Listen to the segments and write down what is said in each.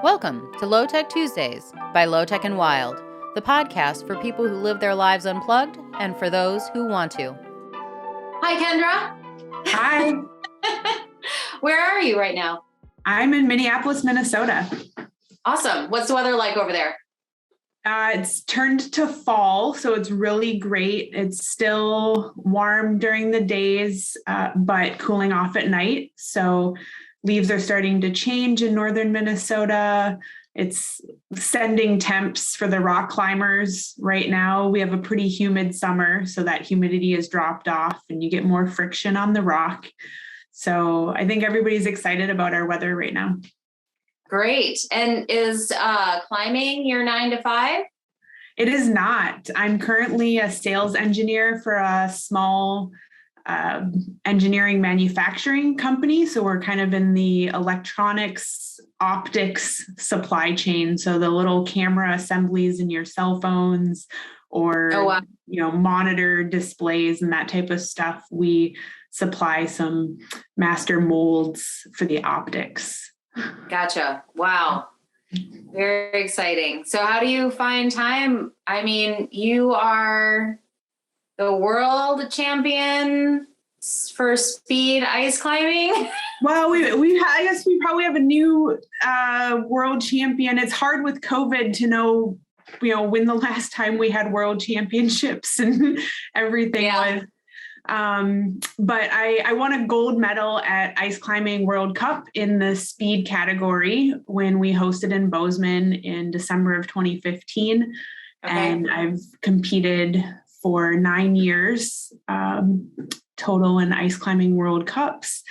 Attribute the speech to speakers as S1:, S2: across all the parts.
S1: Welcome to LoTech Tuesdays by LoTech and Wild, the podcast for people who live their lives unplugged and for those who want to.
S2: Hi, Kendra.
S3: Hi.
S2: Where are you right now?
S3: I'm in Minneapolis, Minnesota.
S2: Awesome. What's the weather like over there?
S3: It's turned to fall, so it's really great. It's still warm during the days, but cooling off at night. So leaves are starting to change in northern Minnesota. It's sending temps for the rock climbers right now. We have a pretty humid summer, so that humidity has dropped off and you get more friction on the rock. So I think everybody's excited about our weather right now.
S2: Great. And is climbing your 9 to 5?
S3: It is not. I'm currently a sales engineer for a small engineering manufacturing company. So we're kind of in the electronics, optics supply chain. So the little camera assemblies in your cell phones or, monitor displays and that type of stuff. We supply some master molds for the optics.
S2: Gotcha. Wow. Very exciting. So how do you find time? I mean, you are the world champion for speed ice climbing.
S3: Well, I guess we probably have a new world champion. It's hard with COVID to know, when the last time we had world championships and everything was. But I won a gold medal at Ice Climbing World Cup in the speed category when we hosted in Bozeman in December of 2015. Okay. And I've competed for 9 years total in Ice Climbing World Cups.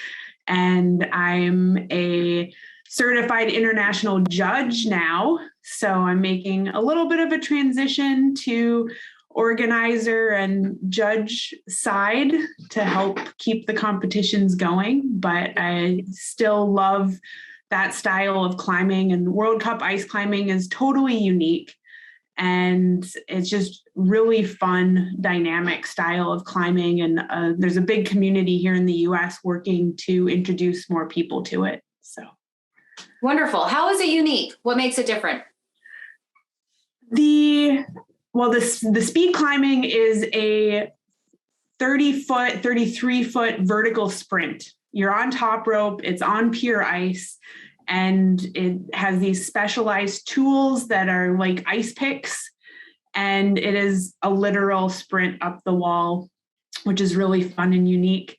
S3: And I'm a certified international judge now. So I'm making a little bit of a transition to organizer and judge side to help keep the competitions going. But I still love that style of climbing, and World Cup ice climbing is totally unique. And it's just really fun, dynamic style of climbing. And there's a big community here in the US working to introduce more people to it. So
S2: wonderful. How is it unique? What makes it different?
S3: The speed climbing is a 30-foot, 33-foot vertical sprint. You're on top rope, it's on pure ice, and it has these specialized tools that are like ice picks, and it is a literal sprint up the wall, which is really fun and unique.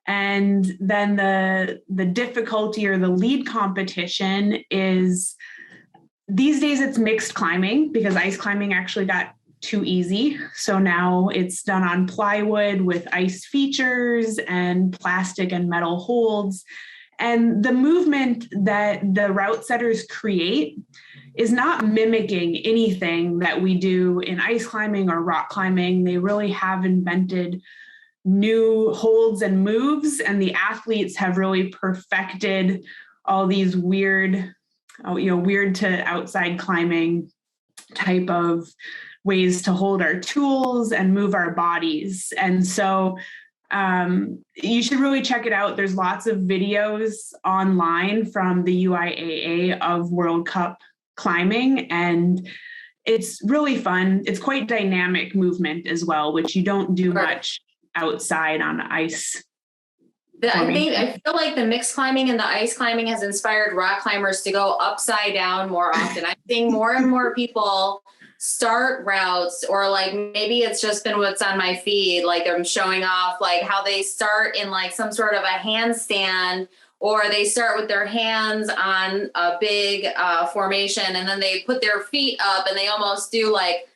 S3: And then the difficulty or the lead competition is, these days it's mixed climbing because ice climbing actually got too easy. So now it's done on plywood with ice features and plastic and metal holds. And the movement that the route setters create is not mimicking anything that we do in ice climbing or rock climbing. They really have invented new holds and moves, and the athletes have really perfected all these weird to outside climbing type of ways to hold our tools and move our bodies. And so you should really check it out. There's lots of videos online from the UIAA of World Cup climbing, and it's really fun. It's quite dynamic movement as well, which you don't do much outside on ice.
S2: I feel like the mixed climbing and the ice climbing has inspired rock climbers to go upside down more often. I'm seeing more and more people start routes, or like maybe it's just been what's on my feed, like I'm showing off like how they start in like some sort of a handstand, or they start with their hands on a big formation, and then they put their feet up and they almost do like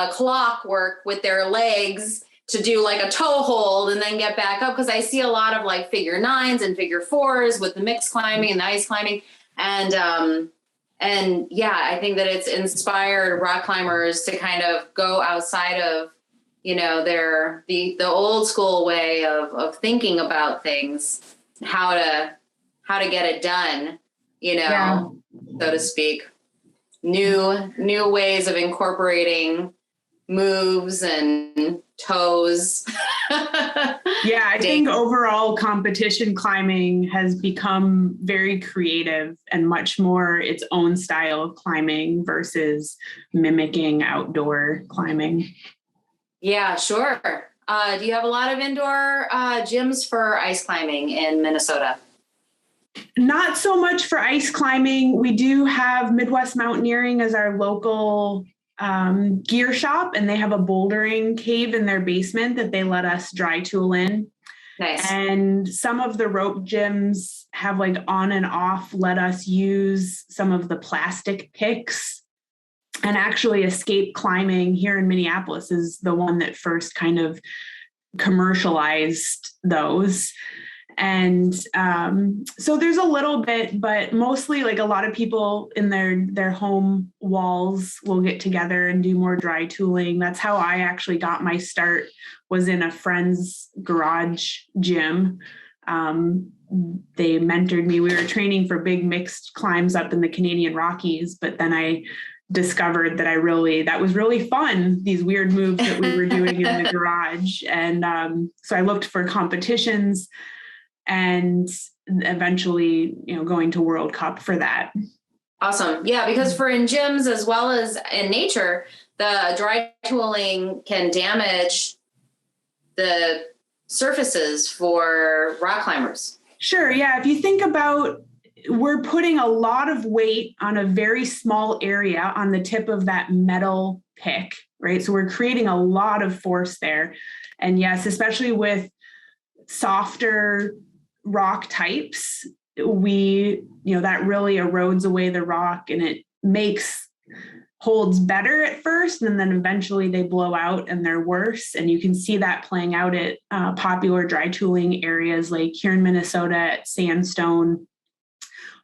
S2: clockwork with their legs to do like a toe hold and then get back up. Because I see a lot of like figure 9s and figure 4s with the mixed climbing and the ice climbing. And yeah, I think that it's inspired rock climbers to kind of go outside of, the old school way of thinking about things, how to get it done, so to speak. New ways of incorporating moves and toes.
S3: Yeah, I think overall competition climbing has become very creative and much more its own style of climbing versus mimicking outdoor climbing.
S2: Yeah, sure. Do you have a lot of indoor gyms for ice climbing in Minnesota?
S3: Not so much for ice climbing. We do have Midwest Mountaineering as our local gear shop, and they have a bouldering cave in their basement that they let us dry tool in.
S2: Nice.
S3: And some of the rope gyms have like on and off let us use some of the plastic picks. And actually Escape Climbing here in Minneapolis is the one that first kind of commercialized those. And so there's a little bit, but mostly like a lot of people in their home walls will get together and do more dry tooling. That's how I actually got my start, was in a friend's garage gym. They mentored me. We were training for big mixed climbs up in the Canadian Rockies, but then I discovered that was really fun, these weird moves that we were doing in the garage. And so I looked for competitions, and eventually, going to World Cup for that.
S2: Awesome. Yeah, because for in gyms as well as in nature, the dry tooling can damage the surfaces for rock climbers.
S3: Sure. Yeah. If you think about, we're putting a lot of weight on a very small area on the tip of that metal pick, right? So we're creating a lot of force there. And yes, especially with softer rock types, that really erodes away the rock, and it makes holds better at first, and then eventually they blow out and they're worse. And you can see that playing out at popular dry tooling areas like here in Minnesota at Sandstone,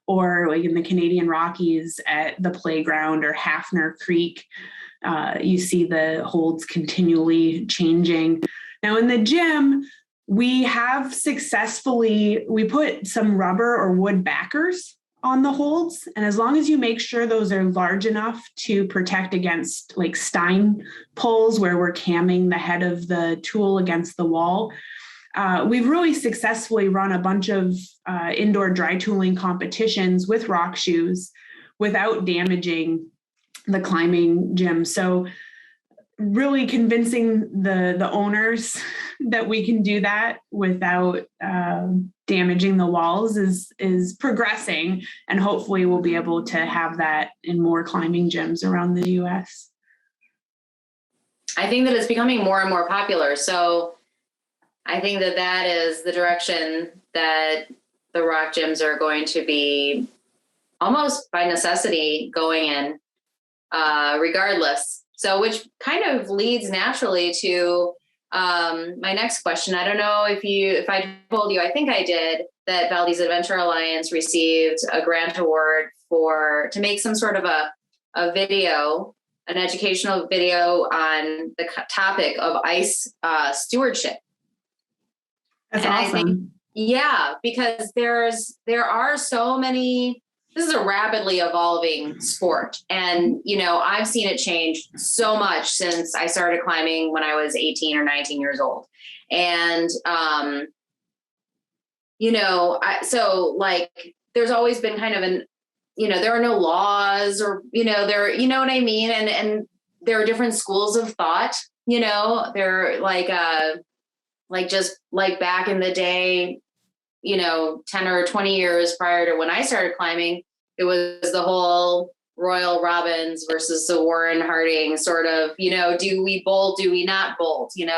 S3: or like in the Canadian Rockies at the playground or Hafner Creek. You see the holds continually changing. Now in the gym, we put some rubber or wood backers on the holds. And as long as you make sure those are large enough to protect against like Stein pulls, where we're camming the head of the tool against the wall, we've really successfully run a bunch of indoor dry tooling competitions with rock shoes without damaging the climbing gym. So really convincing the owners that we can do that without damaging the walls is progressing, and hopefully we'll be able to have that in more climbing gyms around the US.
S2: I think that it's becoming more and more popular. So I think that is the direction that the rock gyms are going to be, almost by necessity, going in, regardless. So, which kind of leads naturally to my next question. I don't know if I told you, I think I did, that Valdez Adventure Alliance received a grant award to make some sort of a video, an educational video on the topic of ice stewardship.
S3: That's
S2: and
S3: awesome.
S2: I think, yeah, because there are so many. This is a rapidly evolving sport. And, I've seen it change so much since I started climbing when I was 18 or 19 years old. And, there's always been kind of there are no laws or, you know what I mean? And there are different schools of thought, they're just like back in the day, 10 or 20 years prior to when I started climbing, it was the whole Royal Robbins versus the Warren Harding sort of, do we bolt, do we not bolt, and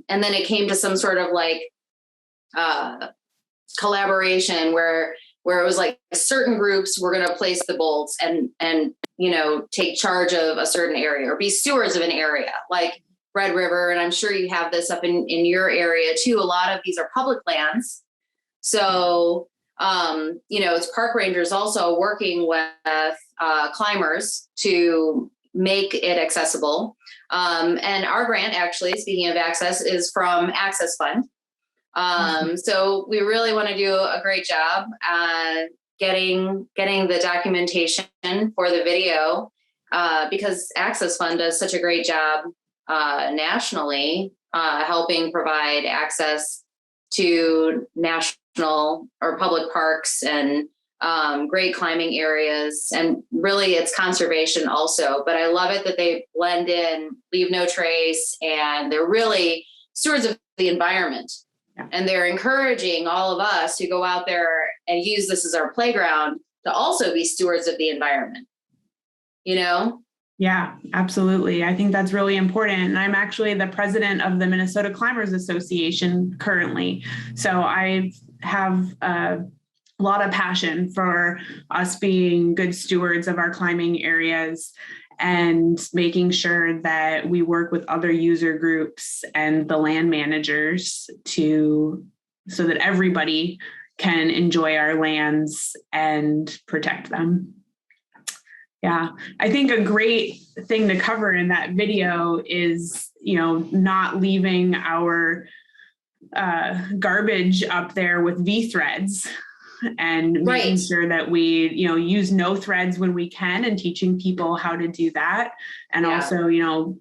S2: then it came to some sort of collaboration where it was like certain groups were going to place the bolts and take charge of a certain area or be stewards of an area, like Red River. And I'm sure you have this up in your area too. A lot of these are public lands. So, it's park rangers also working with climbers to make it accessible. And our grant, actually, speaking of access, is from Access Fund. So we really want to do a great job getting the documentation for the video because Access Fund does such a great job nationally, helping provide access to national or public parks and great climbing areas. And really it's conservation also, but I love it that they blend in, leave no trace, and they're really stewards of the environment. Yeah. And they're encouraging all of us who go out there and use this as our playground to also be stewards of the environment, you know?
S3: Yeah, absolutely. I think that's really important. And I'm actually the president of the Minnesota Climbers Association currently. So I have a lot of passion for us being good stewards of our climbing areas and making sure that we work with other user groups and the land managers so that everybody can enjoy our lands and protect them. Yeah, I think a great thing to cover in that video is, not leaving our garbage up there with V-threads and making sure that we, use no threads when we can and teaching people how to do that. And also,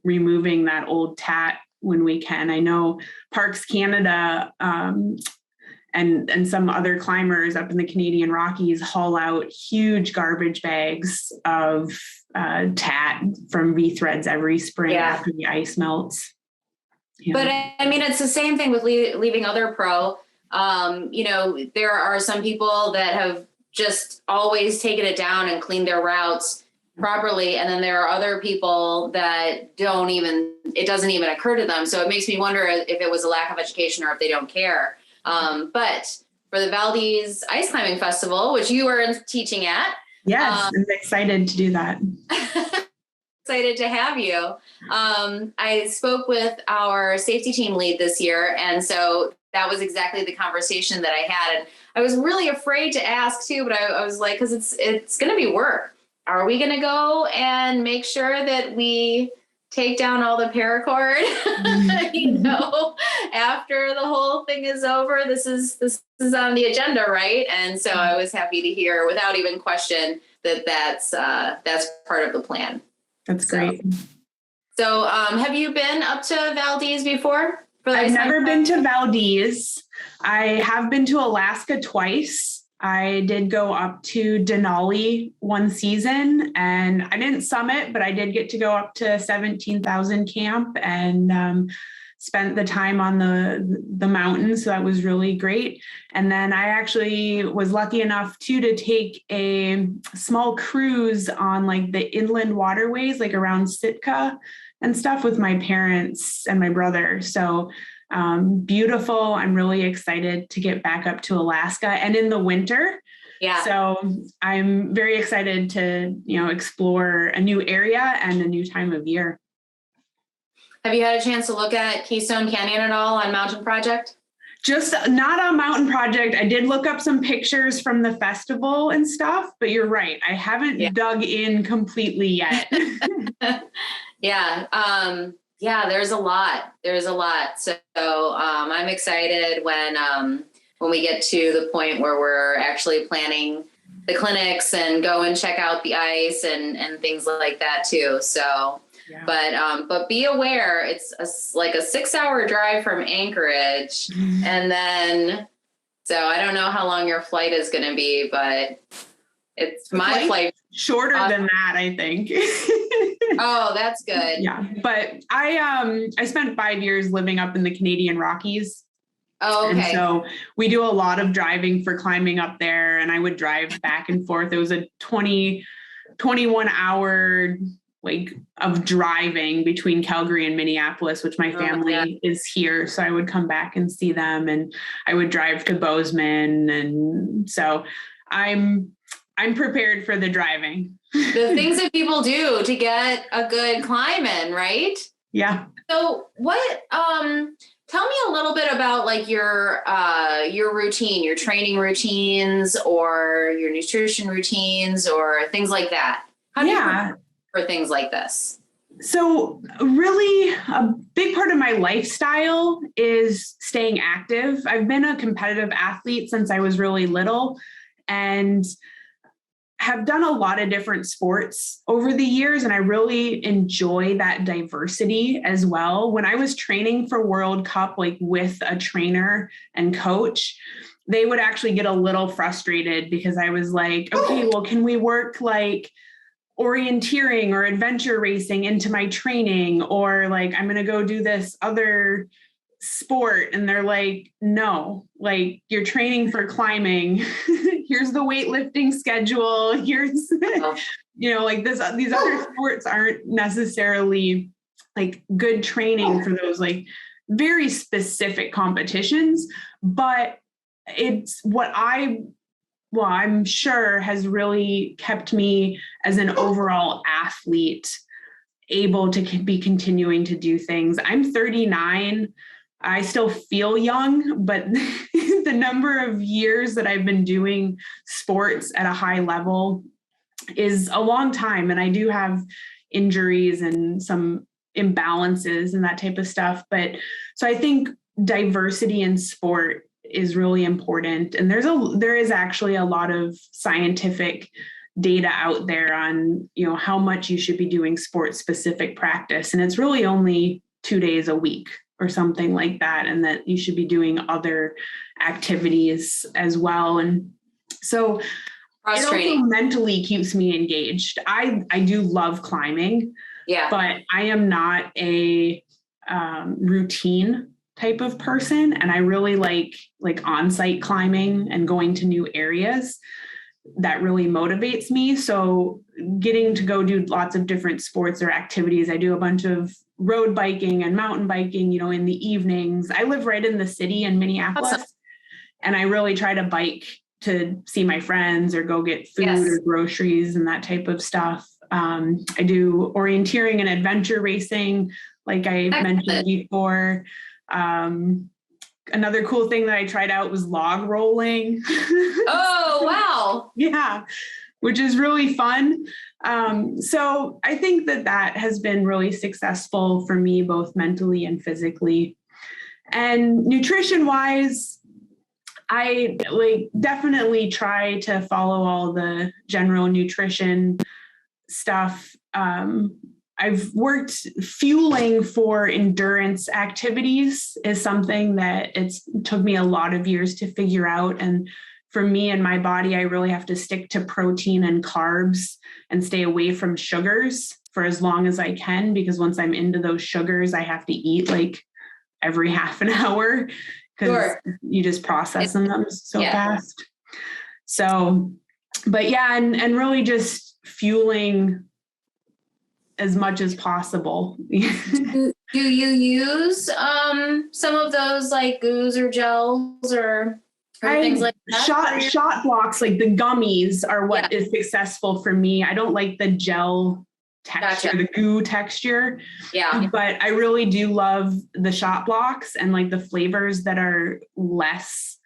S3: removing that old tat when we can. I know Parks Canada and some other climbers up in the Canadian Rockies haul out huge garbage bags of tat from V-threads every spring after the ice melts.
S2: But I mean, it's the same thing with leaving other pro. There are some people that have just always taken it down and cleaned their routes properly. And then there are other people that it doesn't even occur to them. So it makes me wonder if it was a lack of education or if they don't care. But for the Valdez Ice Climbing Festival, which you were teaching at.
S3: Yes, I'm excited to do that.
S2: Excited to have you. I spoke with our safety team lead this year. And so that was exactly the conversation that I had. And I was really afraid to ask too, but I was like, because it's going to be work. Are we going to go and make sure that we take down all the paracord, after the whole thing is over? This is on the agenda, right? And so I was happy to hear without even question that's part of the plan.
S3: That's great.
S2: So have you been up to Valdez before?
S3: I've never been to Valdez. I have been to Alaska twice. I did go up to Denali one season, and I didn't summit, but I did get to go up to 17,000 camp and spent the time on the mountain. So that was really great. And then I actually was lucky enough to take a small cruise on like the inland waterways, like around Sitka and stuff with my parents and my brother. So beautiful. I'm really excited to get back up to Alaska and in the winter.
S2: Yeah.
S3: So I'm very excited to, explore a new area and a new time of year.
S2: Have you had a chance to look at Keystone Canyon at all on Mountain Project?
S3: Just not on Mountain Project. I did look up some pictures from the festival and stuff, but you're right. I haven't dug in completely yet.
S2: Yeah, there's a lot. So I'm excited when we get to the point where we're actually planning the clinics and go and check out the ice and things like that too. So, but be aware, it's like a 6-hour drive from Anchorage. And then, so I don't know how long your flight is going to be, but it's my flight.
S3: Shorter than that, I think.
S2: Oh, that's good.
S3: Yeah. But I spent 5 years living up in the Canadian Rockies.
S2: Oh, okay.
S3: And so we do a lot of driving for climbing up there, and I would drive back and forth. It was a 21 hour of driving between Calgary and Minneapolis, which my family is here. So I would come back and see them, and I would drive to Bozeman. And so I'm prepared for the driving.
S2: The things that people do to get a good climb in, right?
S3: Yeah.
S2: So what, tell me a little bit about like your routine, your training routines or your nutrition routines or things like that. How do you prepare for things like this?
S3: So really a big part of my lifestyle is staying active. I've been a competitive athlete since I was really little, and have done a lot of different sports over the years, and I really enjoy that diversity as well. When I was training for World Cup, like with a trainer and coach, they would actually get a little frustrated because I was like, okay, well, can we work like orienteering or adventure racing into my training? Or like, I'm going to go do this other sport. And they're like, no, like you're training for climbing. Here's the weightlifting schedule. Here's, like these other sports aren't necessarily like good training for those like very specific competitions, but it's what I'm sure has really kept me as an overall athlete able to be continuing to do things. I'm 39. I still feel young, but the number of years that I've been doing sports at a high level is a long time. And I do have injuries and some imbalances and that type of stuff. But so I think diversity in sport is really important. And there is actually a lot of scientific data out there on, how much you should be doing sport specific practice. And it's really only 2 days a week or something like that. And that you should be doing other activities as well. And so it also mentally keeps me engaged. I do love climbing, but I am not a routine type of person. And I really like on-site climbing and going to new areas. That really motivates me. So getting to go do lots of different sports or activities. I do a bunch of road biking and mountain biking, in the evenings. I live right in the city in Minneapolis. Awesome. And I really try to bike to see my friends or go get food or groceries and that type of stuff. I do orienteering and adventure racing, like I mentioned before. Another cool thing that I tried out was log rolling.
S2: Oh, wow.
S3: Yeah, which is really fun. So I think that has been really successful for me, both mentally and physically. And nutrition wise, I definitely try to follow all the general nutrition stuff. I've worked fueling for endurance activities is something that took me a lot of years to figure out. And for me and my body, I really have to stick to protein and carbs and stay away from sugars for as long as I can, because once I'm into those sugars, I have to eat like every half an hour because you just process them so fast. So, but yeah, and really just fueling as much as possible.
S2: Do you use some of those like goos or gels or things like that?
S3: Shot blocks, like the gummies are what is successful for me. I don't like the gel texture, the goo texture. Yeah. But I really do love the shot blocks and like the flavors that are less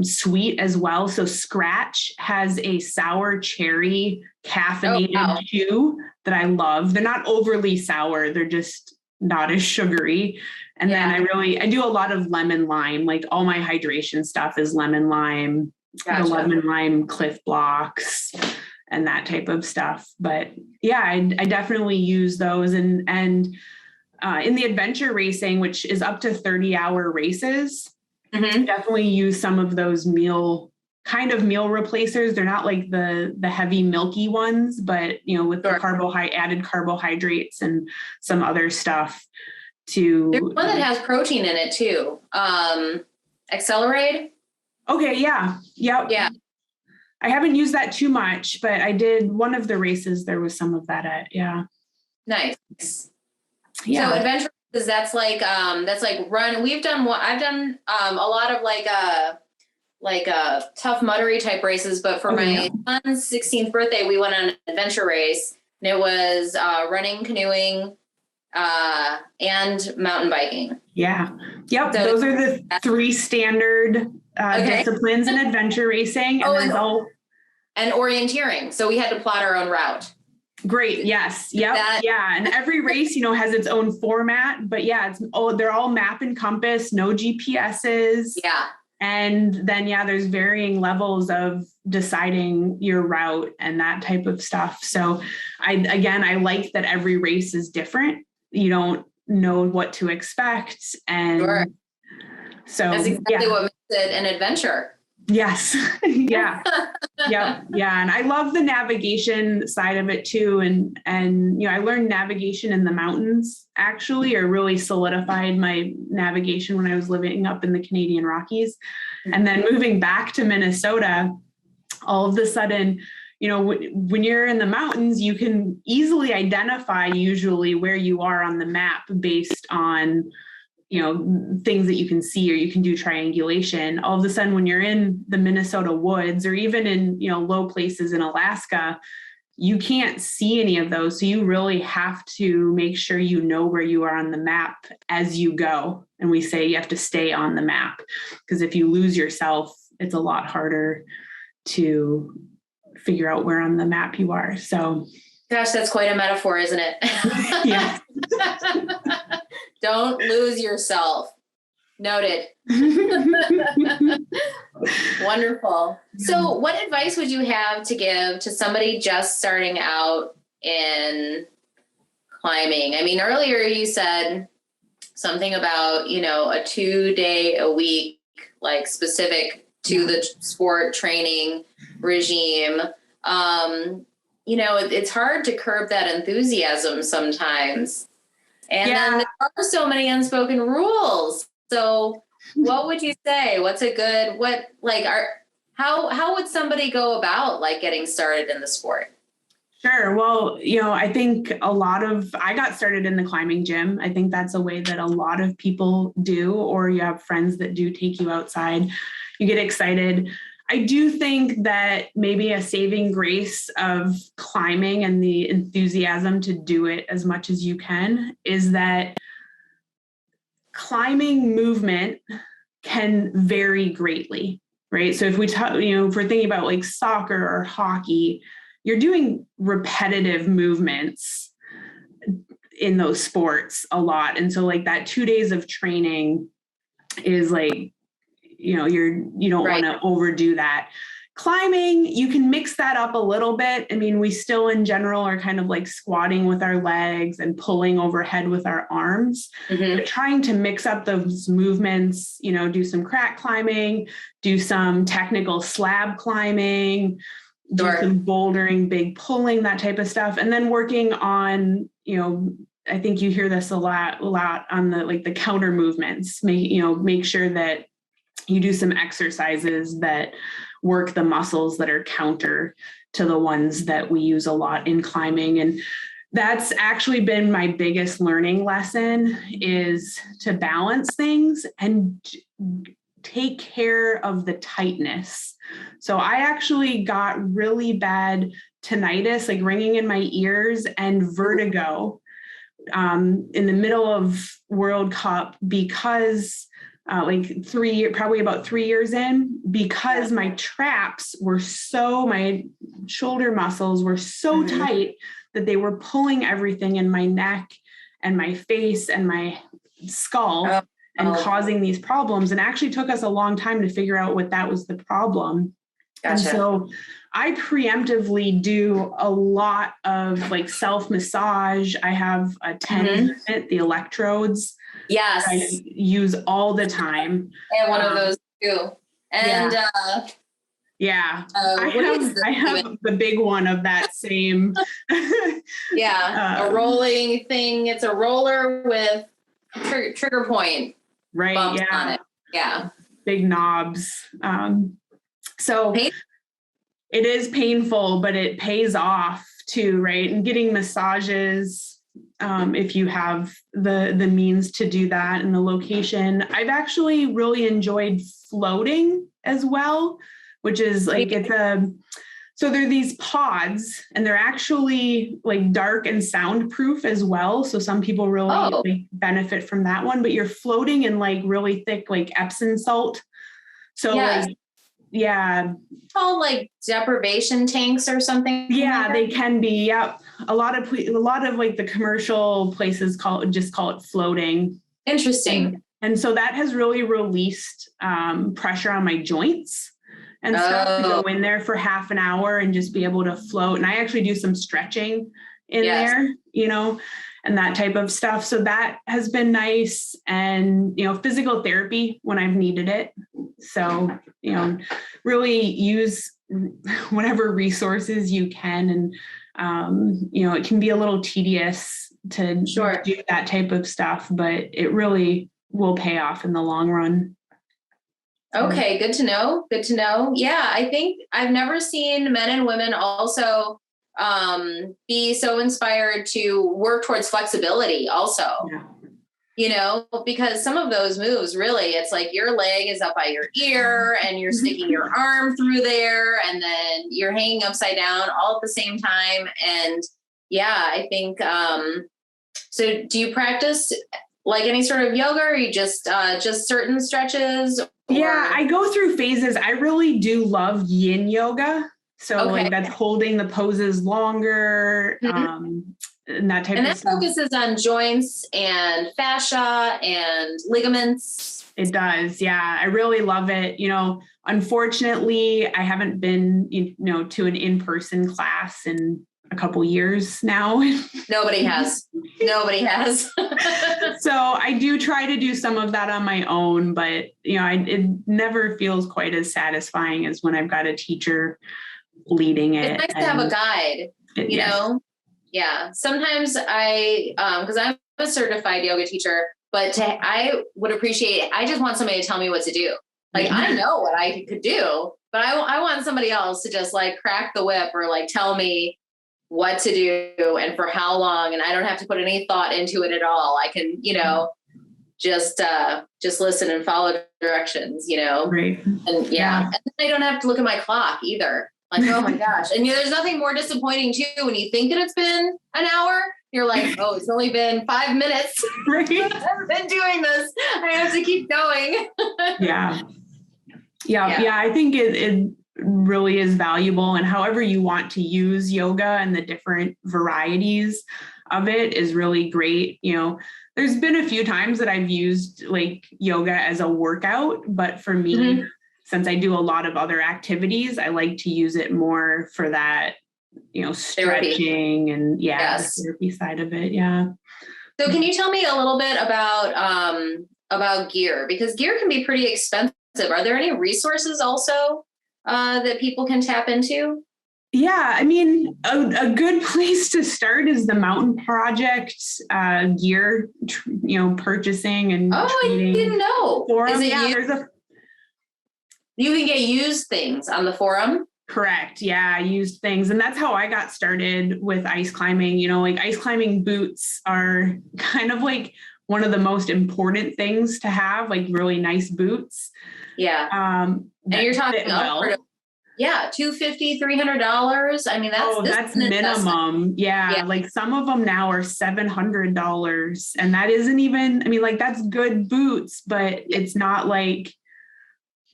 S3: sweet as well. So Scratch has a sour cherry caffeinated chew that I love. They're not overly sour. They're just not as sugary. And then I do a lot of lemon lime, like all my hydration stuff is lemon lime, the lemon lime Cliff Blocks and that type of stuff. But yeah, I definitely use those. And in the adventure racing, which is up to 30-hour races, definitely use some of those meal replacers. They're not like the heavy milky ones, but with the added carbohydrates and some other stuff to.
S2: There's one that has protein in it too. Accelerate. Okay.
S3: Yeah. Yep. Yeah. I haven't used that too much, but I did one of the races. There was some of that at. Yeah.
S2: Nice.
S3: Yeah.
S2: So adventure. That's like run. I've done a lot of like tough muddery type races, but for my son's 16th birthday, we went on an adventure race and it was running, canoeing, and mountain biking.
S3: Yeah. Yep. So those are the 3 standard disciplines in adventure racing.
S2: And orienteering. So we had to plot our own route.
S3: Great. Yes. Yep. Yeah. And every race, has its own format, but yeah, they're all map and compass, no GPSs.
S2: Yeah.
S3: And then, there's varying levels of deciding your route and that type of stuff. So I like that every race is different. You don't know what to expect. And
S2: sure.
S3: So
S2: that's exactly what makes it an adventure.
S3: Yes. Yeah. Yep. Yeah. And I love the navigation side of it too. And, I learned navigation in the mountains actually, or really solidified my navigation when I was living up in the Canadian Rockies. And then moving back to Minnesota, all of a sudden, when you're in the mountains, you can easily identify usually where you are on the map based on things that you can see, or you can do triangulation. All of a sudden, when you're in the Minnesota woods, or even in, low places in Alaska, you can't see any of those. So you really have to make sure you know where you are on the map as you go. And we say you have to stay on the map, because if you lose yourself, it's a lot harder to figure out where on the map you are. So,
S2: gosh, that's quite a metaphor, isn't it?
S3: Yeah.
S2: Don't lose yourself. Noted. Wonderful. So what advice would you have to give to somebody just starting out in climbing? I mean, earlier you said something about, a 2-day a week, like specific to the sport training regime. It's hard to curb that enthusiasm sometimes. And then there are so many unspoken rules. So what would you say? What's a good, how would somebody go about getting started in the sport?
S3: Sure. Well, I think I got started in the climbing gym. I think that's a way that a lot of people do, or you have friends that do take you outside. You get excited. I do think that maybe a saving grace of climbing and the enthusiasm to do it as much as you can is that climbing movement can vary greatly, right? So if we talk, if we're thinking about soccer or hockey, you're doing repetitive movements in those sports a lot. And so that 2 days of training is you don't want to overdo that. Climbing, you can mix that up a little bit. I mean, we still in general are kind of squatting with our legs and pulling overhead with our arms, but trying to mix up those movements, do some crack climbing, do some technical slab climbing, do some bouldering, big pulling, that type of stuff. And then working on, I think you hear this a lot on the counter movements, make sure that you do some exercises that work the muscles that are counter to the ones that we use a lot in climbing. And that's actually been my biggest learning lesson, is to balance things and take care of the tightness. So I actually got really bad tinnitus, ringing in my ears, and vertigo in the middle of World Cup, because probably about 3 years in, because my traps were my shoulder muscles were so tight that they were pulling everything in my neck and my face and my skull and causing these problems. And actually took us a long time to figure out what that was the problem. Gotcha. And so I preemptively do a lot of self-massage. I have a 10 the electrodes.
S2: Yes.
S3: I use all the time.
S2: And one of those too. And
S3: I have the big one of that same.
S2: A rolling thing. It's a roller with trigger point.
S3: Right.
S2: Bumps on it. Yeah.
S3: Big knobs. So it is painful, but it pays off too, right? And getting massages, if you have the means to do that in the location. I've actually really enjoyed floating as well, which is so they're these pods, and they're actually dark and soundproof as well. So some people really benefit from that one, but you're floating in really thick, Epsom salt. So
S2: called deprivation tanks or something.
S3: Yeah, they can be. Yep. A lot of the commercial places call it floating.
S2: Interesting.
S3: And so that has really released pressure on my joints and stuff to go in there for half an hour and just be able to float. And I actually do some stretching in there, you know, and that type of stuff. So that has been nice. And, you know, physical therapy when I've needed it. So, you know, really use whatever resources you can. And, you know, it can be a little tedious to do that type of stuff, but it really will pay off in the long run.
S2: Okay, good to know. Good to know. Yeah, I think I've never seen men and women also be so inspired to work towards flexibility also. Yeah. You know, because some of those moves, really, it's like your leg is up by your ear and you're sticking your arm through there and then you're hanging upside down all at the same time. And yeah, I think, so do you practice like any sort of yoga, or you just certain stretches? Or?
S3: Yeah, I go through phases. I really do love Yin Yoga. So like that's holding the poses longer, and that type of stuff. And that focuses on joints and fascia and ligaments. It does. Yeah, I really love it. You know, unfortunately, I haven't been, you know, to an in-person class in a couple years now. Nobody has. So I do try to do some of that on my own, but you know, it never feels quite as satisfying as when I've got a teacher leading it. It's nice to have a guide, you know? Yeah. Sometimes because I'm a certified yoga teacher, but I would appreciate, I just want somebody to tell me what to do. Like, I know what I could do, but I want somebody else to just like crack the whip or like tell me what to do and for how long. And I don't have to put any thought into it at all. I can, you know, just listen and follow directions, you know? Right. And and I don't have to look at my clock either. Like, oh my gosh. And there's nothing more disappointing too, when you think that it's been an hour, you're like, oh, it's only been 5 minutes. Right. I've been doing this. I have to keep going. Yeah. I think it really is valuable, and however you want to use yoga and the different varieties of it is really great. You know, there's been a few times that I've used like yoga as a workout, but for me, since I do a lot of other activities, I like to use it more for that, you know, stretching and the therapy side of it. Yeah. So can you tell me a little bit about gear? Because gear can be pretty expensive. Are there any resources also that people can tap into? Yeah, I mean, a good place to start is the Mountain Project gear, you know, purchasing and trading. I didn't know. Forum. You can get used things on the forum. Correct. Yeah, used things. And that's how I got started with ice climbing. You know, like ice climbing boots are kind of like one of the most important things to have, like really nice boots. Yeah. And you're talking $250, $300. I mean, that's minimum. Yeah. Like some of them now are $700. And that isn't even, I mean, like that's good boots, but it's not like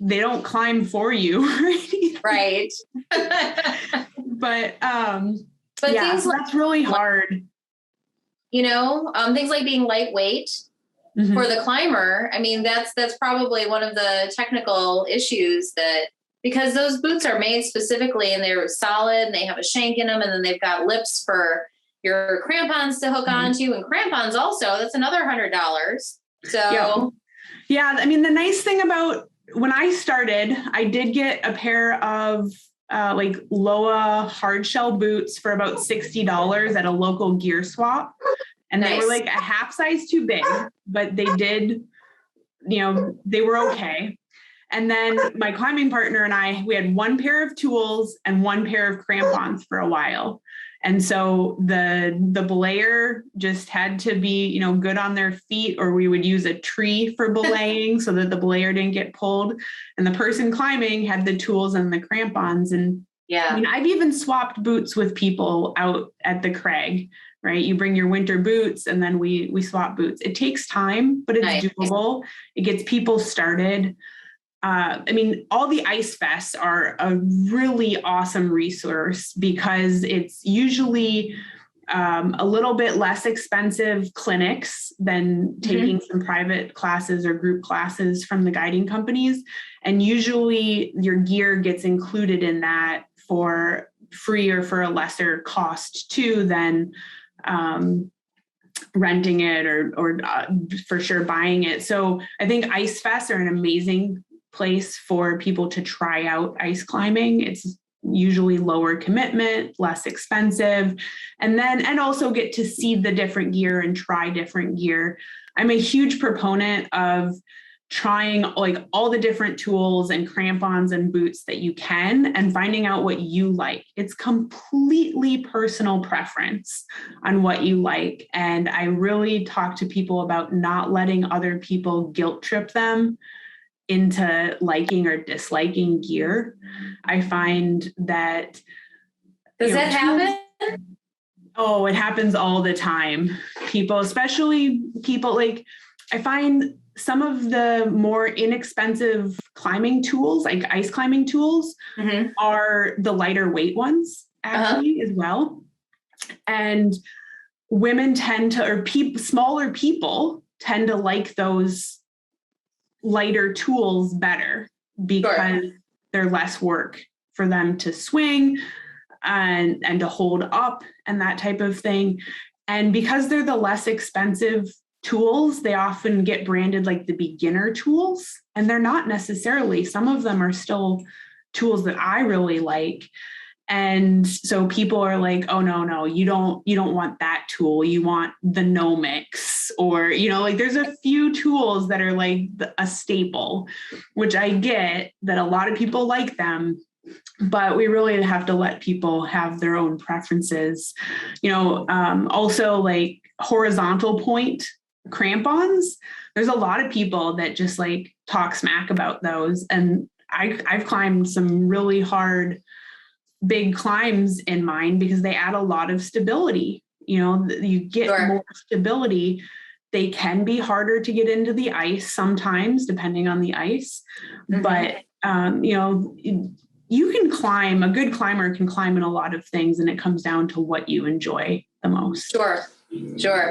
S3: they don't climb for you. Right. But things like, that's really hard. You know, things like being lightweight for the climber. I mean, that's probably one of the technical issues because those boots are made specifically and they're solid and they have a shank in them, and then they've got lips for your crampons to hook onto, and crampons also, that's another $100. So yeah, I mean, the nice thing about when I started, I did get a pair of like Loa hard shell boots for about $60 at a local gear swap. And they were like a half size too big, but they did, you know, they were okay. And then my climbing partner and we had one pair of tools and one pair of crampons for a while. And so the belayer just had to be, you know, good on their feet, or we would use a tree for belaying so that the belayer didn't get pulled. And the person climbing had the tools and the crampons. And I mean, I've even swapped boots with people out at the crag, right? You bring your winter boots and then we swap boots. It takes time, but it's doable. It gets people started. I mean, all the ice fests are a really awesome resource because it's usually a little bit less expensive clinics than taking some private classes or group classes from the guiding companies. And usually your gear gets included in that for free or for a lesser cost too than renting it or for sure buying it. So I think ice fests are an amazing place for people to try out ice climbing. It's usually lower commitment, less expensive, and also get to see the different gear and try different gear. I'm a huge proponent of trying like all the different tools and crampons and boots that you can and finding out what you like. It's completely personal preference on what you like. And I really talk to people about not letting other people guilt trip them into liking or disliking gear. I find that
S2: does that happen?
S3: Oh, it happens all the time. People, especially people like, I find some of the more inexpensive climbing tools, like ice climbing tools, are the lighter weight ones actually as well. And women tend to, or smaller people tend to like those lighter tools better because they're less work for them to swing and to hold up and that type of thing. And because they're the less expensive tools, they often get branded like the beginner tools, and they're not necessarily. Some of them are still tools that I really like. And so people are like, oh, no, you don't want that tool. You want the Nomix, or, like there's a few tools that are like a staple, which I get that a lot of people like them, but we really have to let people have their own preferences. Also like horizontal point crampons. There's a lot of people that just like talk smack about those. And I've climbed some really hard, big climbs in mine because they add a lot of stability. You get more stability. They can be harder to get into the ice sometimes, depending on the ice. But, you can climb, a good climber can climb in a lot of things, and it comes down to what you enjoy the most.
S2: Sure.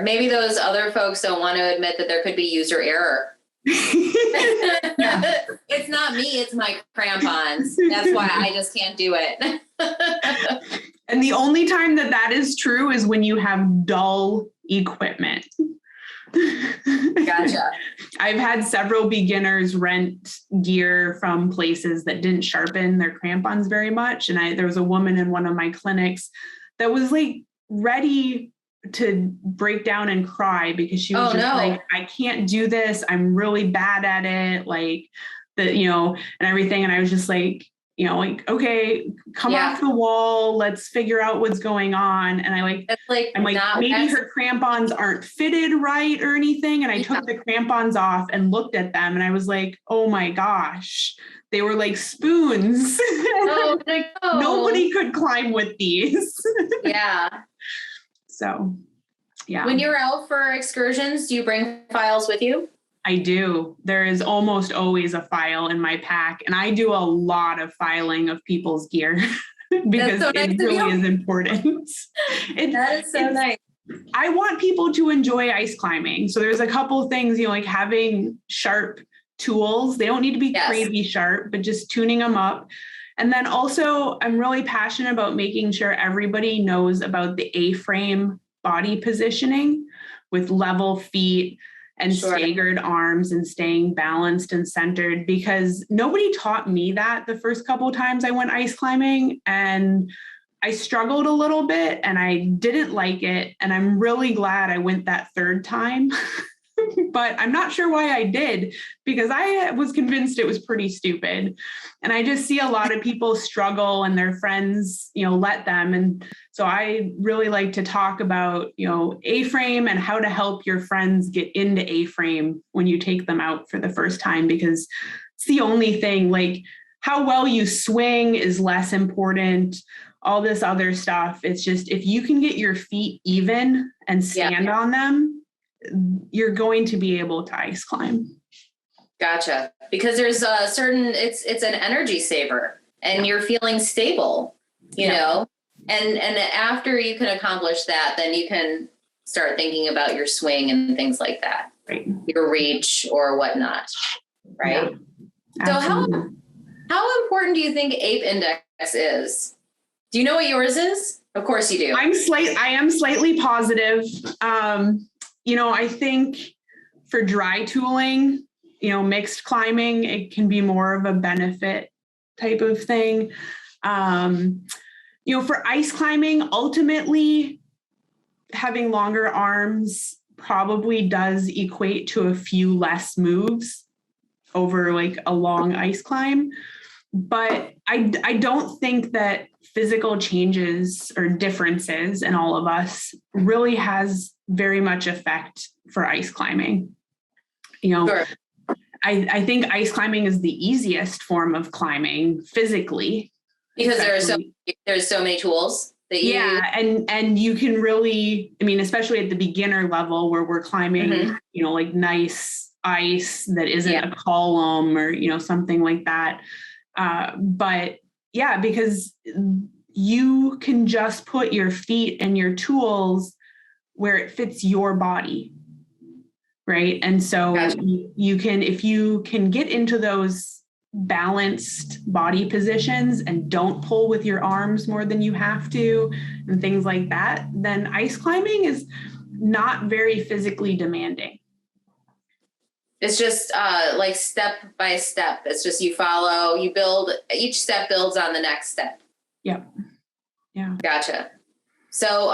S2: Maybe those other folks don't want to admit that there could be user error. It's not me, it's my crampons. That's why I just can't do it.
S3: And the only time that is true is when you have dull equipment.
S2: Gotcha.
S3: I've had several beginners rent gear from places that didn't sharpen their crampons very much. And there was a woman in one of my clinics that was like ready to break down and cry because she was like, I can't do this. I'm really bad at it. Like and everything. And I was just like, okay, come off the wall. Let's figure out what's going on. And I'm like, maybe her crampons aren't fitted right or anything. And I took the crampons off and looked at them, and I was like, oh my gosh, they were like spoons.
S2: Oh, no.
S3: Nobody could climb with these.
S2: Yeah.
S3: So, yeah.
S2: When you're out for excursions, do you bring files with you?
S3: I do. There is almost always a file in my pack, and I do a lot of filing of people's gear because it really is important.
S2: That is so nice.
S3: I want people to enjoy ice climbing. So there's a couple things, like having sharp tools. They don't need to be crazy sharp, but just tuning them up. And then also, I'm really passionate about making sure everybody knows about the A-frame body positioning with level feet and staggered arms and staying balanced and centered, because nobody taught me that the first couple of times I went ice climbing, and I struggled a little bit and I didn't like it. And I'm really glad I went that third time. But I'm not sure why I did, because I was convinced it was pretty stupid. And I just see a lot of people struggle and their friends, let them. And so I really like to talk about, A-frame and how to help your friends get into A-frame when you take them out for the first time, because it's the only thing. Like, how well you swing is less important. All this other stuff. It's just, if you can get your feet even and stand on them, you're going to be able to ice climb.
S2: Gotcha. Because there's a certain, it's an energy saver, and you're feeling stable, you know? And after you can accomplish that, then you can start thinking about your swing and things like that,
S3: right?
S2: Your reach or whatnot, right?
S3: Yeah,
S2: so how important do you think APE index is? Do you know what yours is? Of course you do.
S3: I am slightly positive. I think for dry tooling, mixed climbing, it can be more of a benefit type of thing. For ice climbing, ultimately having longer arms probably does equate to a few less moves over like a long ice climb. But I don't think that physical changes or differences in all of us really has very much effect for ice climbing.
S2: Sure.
S3: I think ice climbing is the easiest form of climbing physically.
S2: Because there's so many tools that you
S3: use. And you can really, especially at the beginner level where we're climbing, like nice ice that isn't a column or, something like that. But yeah, because you can just put your feet and your tools where it fits your body. Right. And so you can, if you can get into those balanced body positions and don't pull with your arms more than you have to and things like that, then ice climbing is not very physically demanding.
S2: It's just like step by step. It's just you build, each step builds on the next step.
S3: Yep. Yeah.
S2: Gotcha. So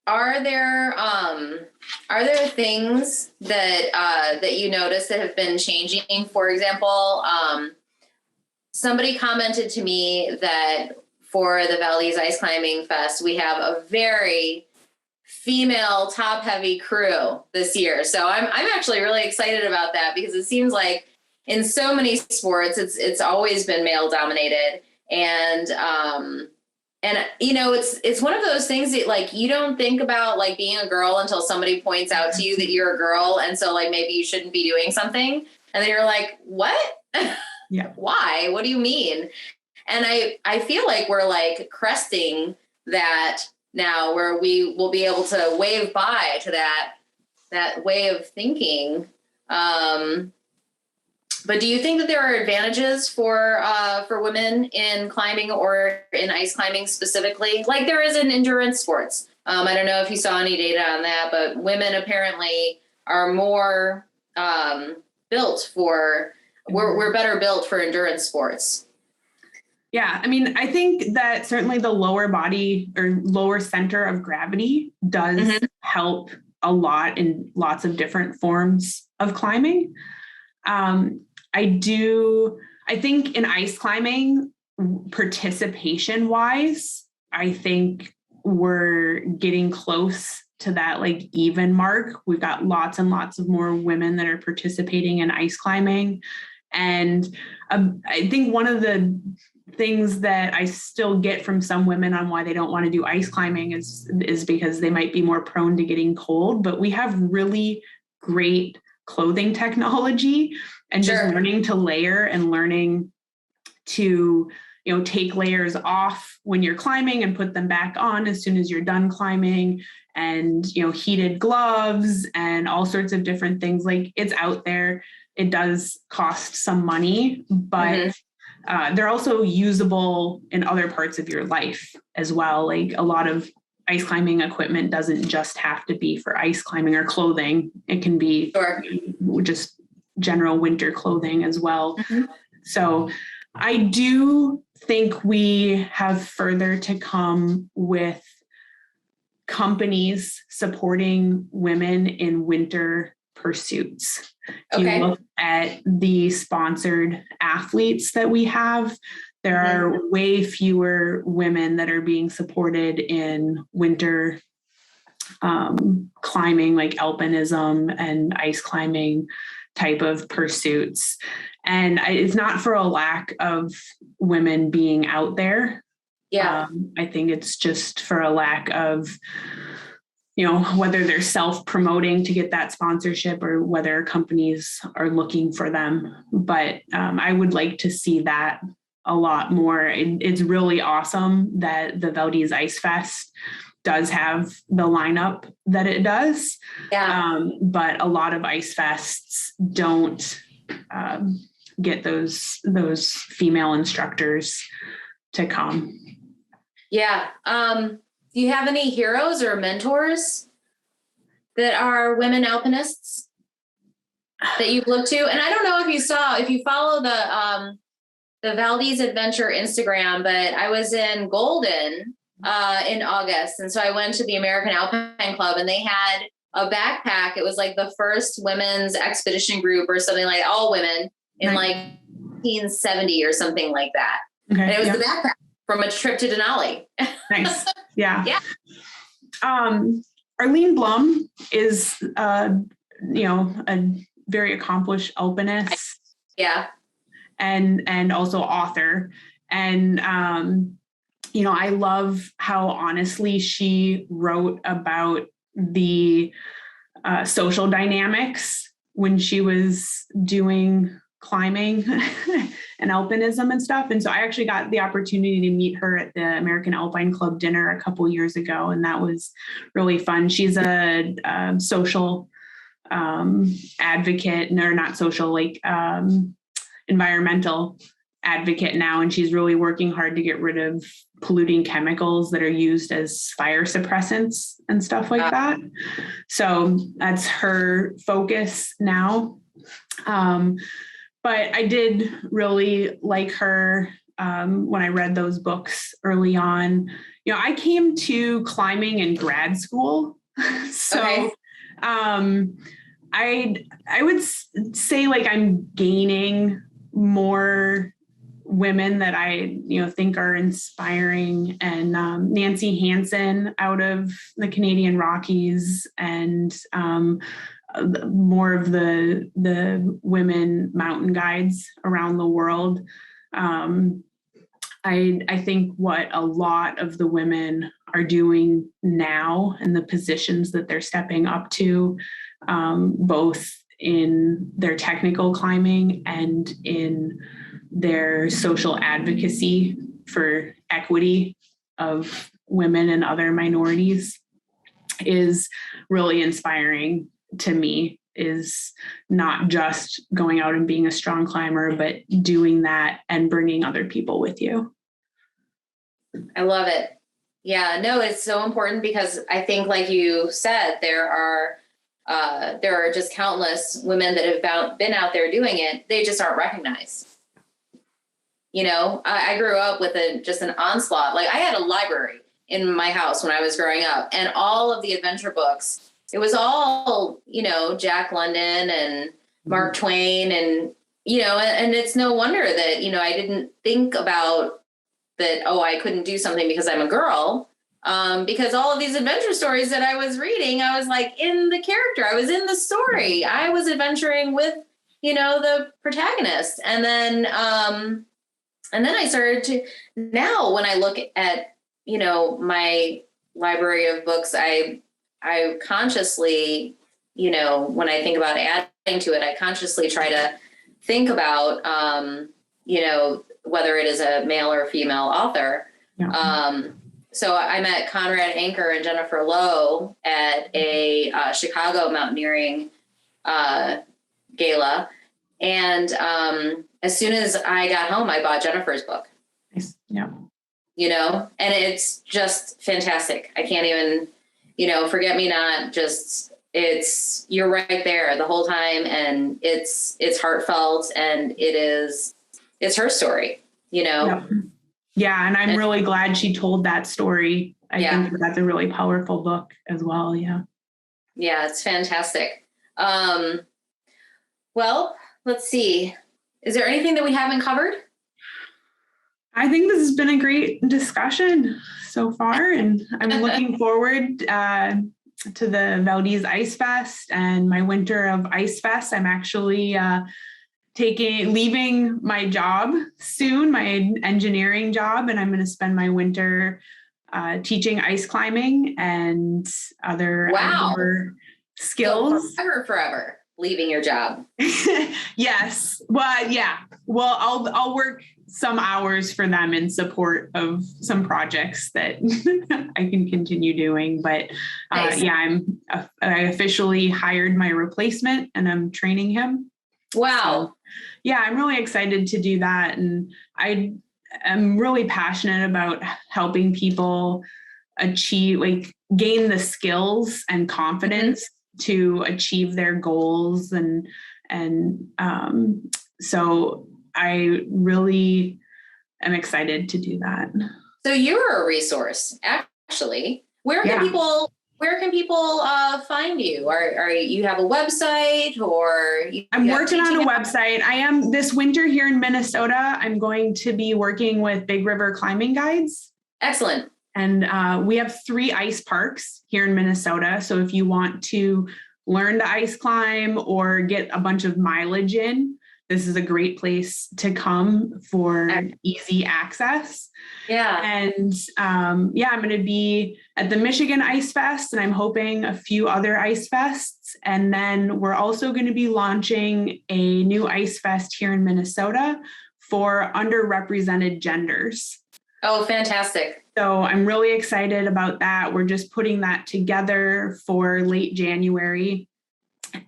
S2: are there things that you notice that have been changing? For example, somebody commented to me that for the Valdez Ice Climbing Fest, we have a very female top heavy crew this year. So I'm actually really excited about that because it seems like in so many sports, it's always been male dominated. And it's one of those things that like, you don't think about like being a girl until somebody points out to you that you're a girl. And so like, maybe you shouldn't be doing something. And then you're like, what?
S3: Yeah.
S2: Why? What do you mean? And I feel like we're like cresting that now where we will be able to wave by to that way of thinking. But do you think that there are advantages for women in climbing or in ice climbing specifically, like there is in endurance sports? I don't know if you saw any data on that, but women apparently are more built for, we're better built for endurance sports.
S3: Yeah, I think that certainly the lower body or lower center of gravity does help a lot in lots of different forms of climbing. I think in ice climbing, participation wise, I think we're getting close to that like even mark. We've got lots and lots of more women that are participating in ice climbing. And I think one of the things that I still get from some women on why they don't want to do ice climbing is because they might be more prone to getting cold, but we have really great clothing technology and just learning to layer and learning to, take layers off when you're climbing and put them back on as soon as you're done climbing, and, heated gloves and all sorts of different things. Like it's out there. It does cost some money, but they're also usable in other parts of your life as well. Like a lot of ice climbing equipment doesn't just have to be for ice climbing or clothing. It can be just general winter clothing as well. So I do think we have further to come with companies supporting women in winter pursuits. If you look at the sponsored athletes that we have, there are way fewer women that are being supported in winter climbing, like alpinism and ice climbing type of pursuits. And it's not for a lack of women being out there. Yeah. I think it's just for a lack of, whether they're self-promoting to get that sponsorship or whether companies are looking for them. But I would like to see that a lot more. It's really awesome that the Valdez Ice Fest does have the lineup that it does.
S2: Yeah.
S3: But a lot of ice fests don't get those female instructors to come.
S2: Yeah. Do you have any heroes or mentors that are women alpinists that you've looked to? And I don't know if you follow the Valdez Adventure Instagram, but I was in Golden in August. And so I went to the American Alpine Club, and they had a backpack. It was like the first women's expedition group or something, like all women in like 1970 or something like that.
S3: Okay,
S2: and it was the backpack from a trip to Denali.
S3: Nice. Yeah.
S2: Yeah.
S3: Arlene Blum is, a very accomplished alpinist.
S2: Yeah.
S3: And also author. And, I love how honestly she wrote about the social dynamics when she was doing climbing and alpinism and stuff. And so I actually got the opportunity to meet her at the American Alpine Club dinner a couple years ago. And that was really fun. She's a social advocate, or not social, like environmental advocate now. And she's really working hard to get rid of polluting chemicals that are used as fire suppressants and stuff like that. So that's her focus now. But I did really like her when I read those books early on. I came to climbing in grad school. So
S2: Okay.
S3: I would say like I'm gaining more women that I think are inspiring, and Nancy Hansen out of the Canadian Rockies, and more of the women mountain guides around the world. I think what a lot of the women are doing now and the positions that they're stepping up to, both in their technical climbing and in their social advocacy for equity of women and other minorities, is really inspiring to me. Is not just going out and being a strong climber, but doing that and bringing other people with you.
S2: I love it. Yeah, no, it's so important, because I think, like you said, there are just countless women that have been out there doing it. They just aren't recognized. I grew up with just an onslaught. Like, I had a library in my house when I was growing up, and all of the adventure books, it was all, Jack London and Mark Twain, and, and it's no wonder that, I didn't think about that, I couldn't do something because I'm a girl. Because all of these adventure stories that I was reading, I was like in the character, I was in the story, I was adventuring with, the protagonist. And then I started to, now when I look at, my library of books, I consciously, when I think about adding to it, I consciously try to think about, whether it is a male or female author. Yeah. So I met Conrad Anker and Jennifer Lowe at a Chicago mountaineering gala. And as soon as I got home, I bought Jennifer's book.
S3: Yeah.
S2: And it's just fantastic. I can't even, Forget Me Not, you're right there the whole time. And it's heartfelt, and it's her story,
S3: Yeah. And I'm really glad she told that story. I think that's a really powerful book as well. Yeah.
S2: Yeah, it's fantastic. Well, let's see. Is there anything that we haven't covered?
S3: I think this has been a great discussion so far, and I'm looking forward to the Valdez Ice Fest and my winter of Ice Fest. I'm actually leaving my job soon, my engineering job, and I'm going to spend my winter teaching ice climbing and other outdoor skills.
S2: Forever. leaving your job.
S3: Yes. Well, yeah. Well, I'll work some hours for them in support of some projects that I can continue doing. But
S2: Nice.
S3: yeah, I officially hired my replacement and I'm training him.
S2: Wow.
S3: So, yeah, I'm really excited to do that. And I'm really passionate about helping people gain the skills and confidence to achieve their goals. And so I really am excited to do that. So
S2: you're a resource, actually. Where can people find you? Are you have a website, or
S3: I'm working on a website. I am this winter here in Minnesota. I'm going to be working with Big River Climbing Guides.
S2: Excellent.
S3: And we have 3 ice parks here in Minnesota. So if you want to learn to ice climb or get a bunch of mileage in, this is a great place to come for easy access.
S2: Yeah.
S3: And I'm going to be at the Michigan Ice Fest, and I'm hoping a few other ice fests. And then we're also going to be launching a new ice fest here in Minnesota for underrepresented genders.
S2: Oh, fantastic.
S3: So I'm really excited about that. We're just putting that together for late January.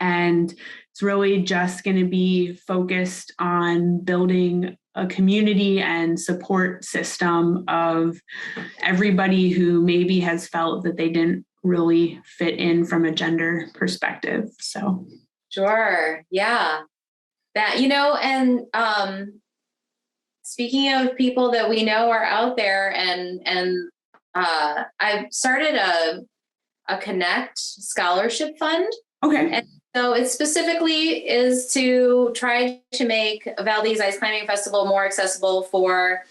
S3: And it's really just going to be focused on building a community and support system of everybody who maybe has felt that they didn't really fit in from a gender perspective. So.
S2: Sure. Yeah. That, and speaking of people that we know are out there, and I've started a Connect scholarship fund.
S3: Okay.
S2: And so it specifically is to try to make Valdez Ice Climbing Festival more accessible for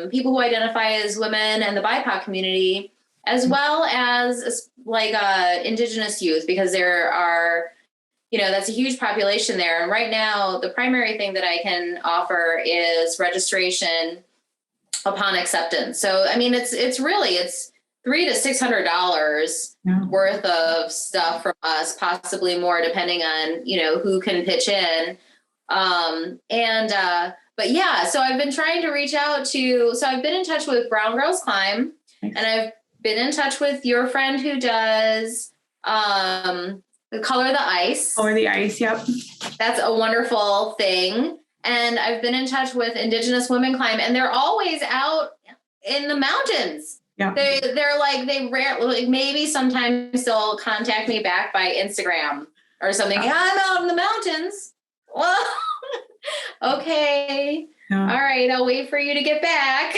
S2: people who identify as women and the BIPOC community, as well as Indigenous youth, because there are, that's a huge population there. And right now, the primary thing that I can offer is registration upon acceptance. So, I mean, it's $300 to $600 worth of stuff from us, possibly more, depending on, who can pitch in. But yeah, so I've been trying to reach out so I've been in touch with Brown Girls Climb. Thanks. And I've been in touch with your friend who does, Color the Ice.
S3: Color the Ice, yep.
S2: That's a wonderful thing. And I've been in touch with Indigenous Women Climb, and they're always out in the mountains. Yeah. Maybe sometimes they'll contact me back by Instagram or something. Oh. Yeah, I'm out in the mountains. Well, okay. Yeah. All right. I'll wait for you to get back.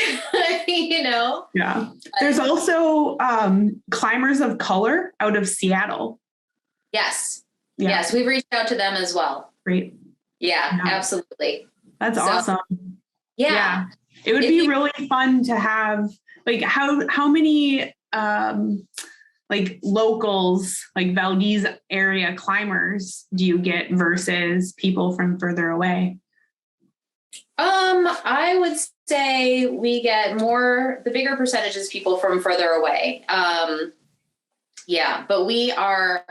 S3: Yeah. There's also Climbers of Color out of Seattle.
S2: Yes. Yeah. Yes. We've reached out to them as well.
S3: Great.
S2: Yeah. Absolutely.
S3: That's awesome.
S2: Yeah.
S3: It would be really fun to have, how many locals, Valdez area climbers do you get versus people from further away?
S2: I would say we get the bigger percentage is people from further away. But we are,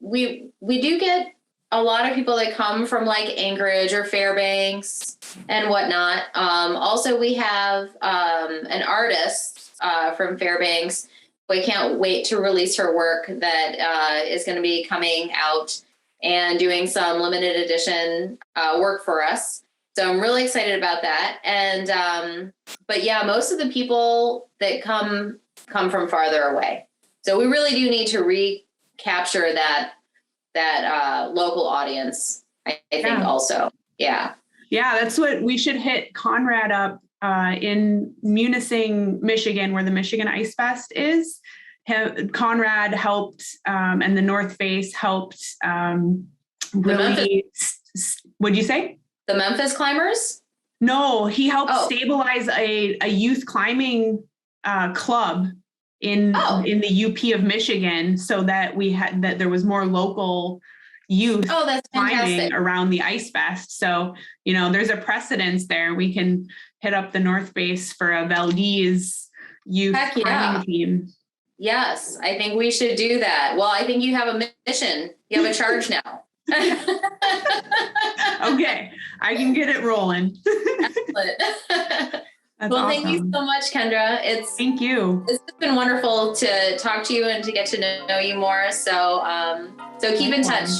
S2: we do get a lot of people that come from Anchorage or Fairbanks and whatnot. Also, we have an artist from Fairbanks. We can't wait to release her work that is going to be coming out and doing some limited edition work for us. So I'm really excited about that. And most of the people that come from farther away. So we really do need to recapture that local audience, I think also. Yeah.
S3: Yeah, that's what we should hit Conrad up in Munising, Michigan, where the Michigan Ice Fest is. Conrad helped, and the North Face helped really. What'd you say?
S2: The Memphis Climbers?
S3: No, he helped stabilize a youth climbing club in the UP of Michigan, so that there was more local youth climbing around the Ice Fest. So, there's a precedence there. We can hit up the North Base for a Valdez youth climbing team.
S2: Yes, I think we should do that. Well, I think you have a mission. You have a charge now.
S3: Okay, I can get it rolling.
S2: Excellent.
S3: That's
S2: well,
S3: awesome.
S2: Thank you so much, Kendra.
S3: Thank you.
S2: It's been wonderful to talk to you and to get to know you more. So keep in touch.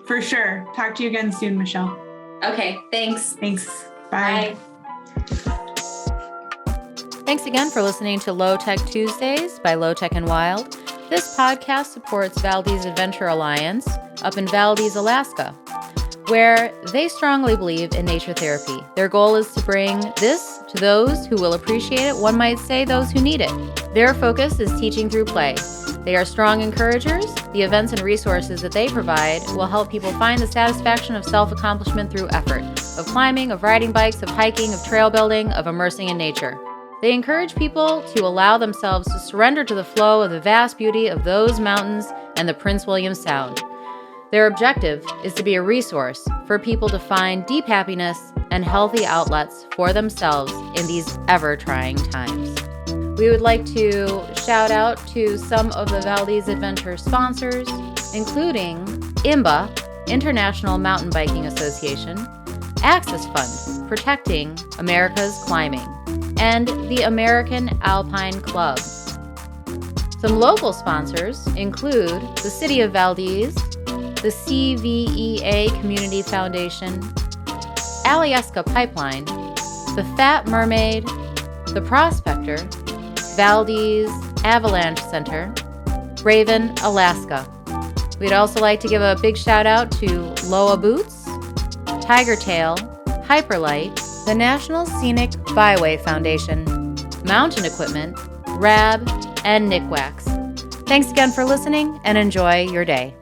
S3: For sure. Talk to you again soon, Michelle.
S2: Okay, thanks.
S3: Thanks. Bye.
S1: Thanks again for listening to LoTech Tuesdays by LoTech and Wild. This podcast supports Valdez Adventure Alliance up in Valdez, Alaska, where they strongly believe in nature therapy. Their goal is to bring this to those who will appreciate it, one might say those who need it. Their focus is teaching through play. They are strong encouragers. The events and resources that they provide will help people find the satisfaction of self-accomplishment through effort, of climbing, of riding bikes, of hiking, of trail building, of immersing in nature. They encourage people to allow themselves to surrender to the flow of the vast beauty of those mountains and the Prince William Sound. Their objective is to be a resource for people to find deep happiness and healthy outlets for themselves in these ever-trying times. We would like to shout out to some of the Valdez Adventure sponsors, including IMBA, International Mountain Biking Association, Access Fund, Protecting America's Climbing, and the American Alpine Club. Some local sponsors include the City of Valdez, the CVEA Community Foundation, Alyeska Pipeline, the Fat Mermaid, the Prospector, Valdez Avalanche Center, Raven, Alaska. We'd also like to give a big shout out to Loa Boots, Tiger Tail, Hyperlight, the National Scenic Byway Foundation, Mountain Equipment, RAB, and Nick Wax. Thanks again for listening and enjoy your day.